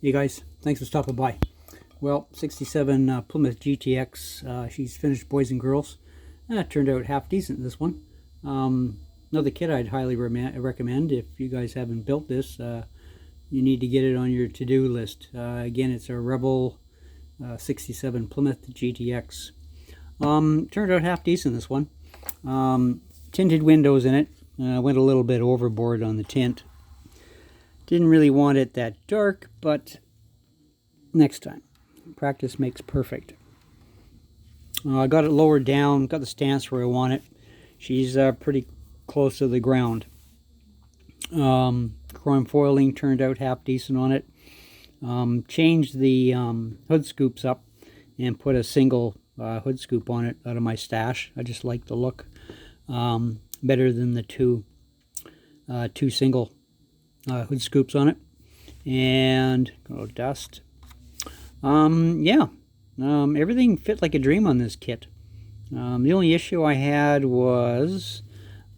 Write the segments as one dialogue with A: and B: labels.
A: Hey guys, thanks for stopping by. Well, 67 Plymouth GTX, she's finished, boys and girls. Turned out half decent, this one. Another kit I'd highly recommend. If you guys haven't built this, you need to get it on your to-do list. Again, it's a Rebel 67 Plymouth GTX. Turned out half decent, this one. Tinted windows in it. Went a little bit overboard on the tint. Didn't really want it that dark, but next time. Practice makes perfect. I got it lowered down, got the stance where I want it. She's pretty close to the ground. Chrome foiling turned out half decent on it. Changed the hood scoops up and put a single hood scoop on it out of my stash. I just like the look better than the two single hood scoops on it. And dust. Everything fit like a dream on this kit. The only issue I had was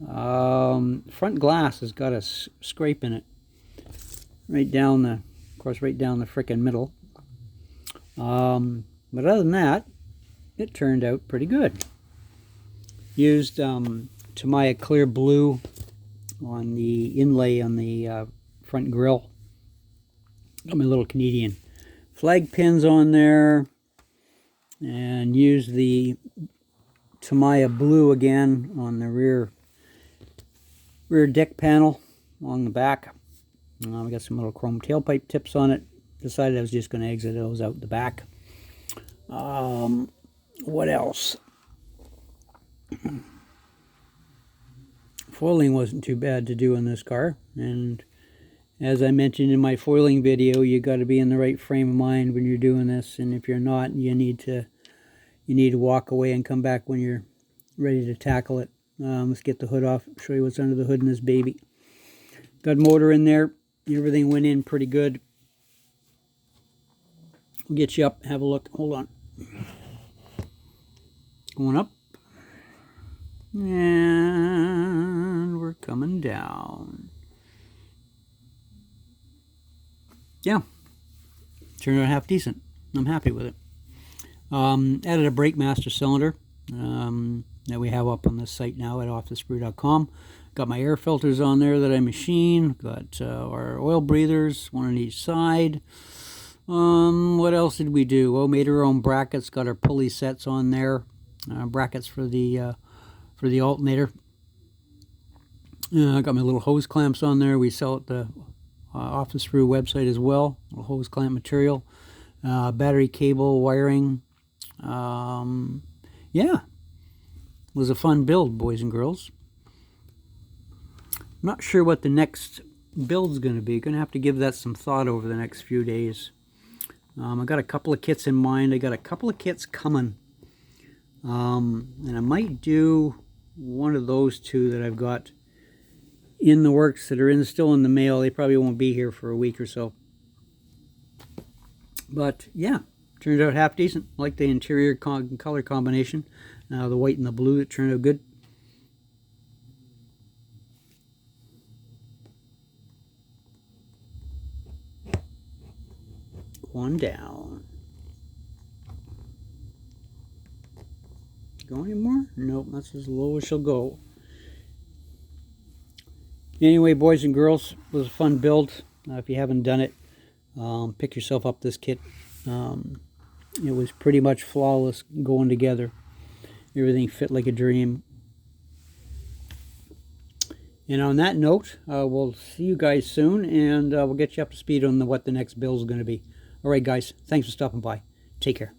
A: front glass has got a scrape in it, right down the frickin' middle. But other than that, it turned out pretty good. Used Tamiya clear blue on the inlay on the front grille. Got my little Canadian flag pins on there, and used the Tamiya blue again on the rear deck panel along the back. We got some little chrome tailpipe tips on it. Decided I was just going to exit those out the back. What else? Foiling wasn't too bad to do in this car, and as I mentioned in my foiling video, you got to be in the right frame of mind when you're doing this, and if you're not, you need to walk away and come back when you're ready to tackle it. Let's get the hood off, show you what's under the hood in this baby. Got motor in there. Everything went in pretty good. We'll get you up, have a look. Hold on. Going up. And we're coming down. Yeah, turned out half decent. I'm happy with it. Added a brake master cylinder that we have up on the site now at offthesprue.com. Got my air filters on there that I machine. Got our oil breathers, one on each side. What else did we do? Oh, made our own brackets. Got our pulley sets on there. Brackets for the alternator. I got my little hose clamps on there. We sell at the Off the Sprue website as well. Little hose clamp material. Battery cable wiring. Yeah. It was a fun build, boys and girls. I'm not sure what the next build's going to be. Going to have to give that some thought over the next few days. I got a couple of kits in mind. I got a couple of kits coming. And I might do one of those two that I've got in the works that are still in the mail. They probably won't be here for a week or so. But yeah, turned out half decent. Like the interior color combination. The white and the blue, it turned out good. One down. Go anymore? Nope, that's as low as she'll go. Anyway, boys and girls, it was a fun build. If you haven't done it, pick yourself up this kit. It was pretty much flawless going together. Everything fit like a dream. And on that note, we'll see you guys soon, and we'll get you up to speed on what the next build is going to be. All right, guys, thanks for stopping by. Take care.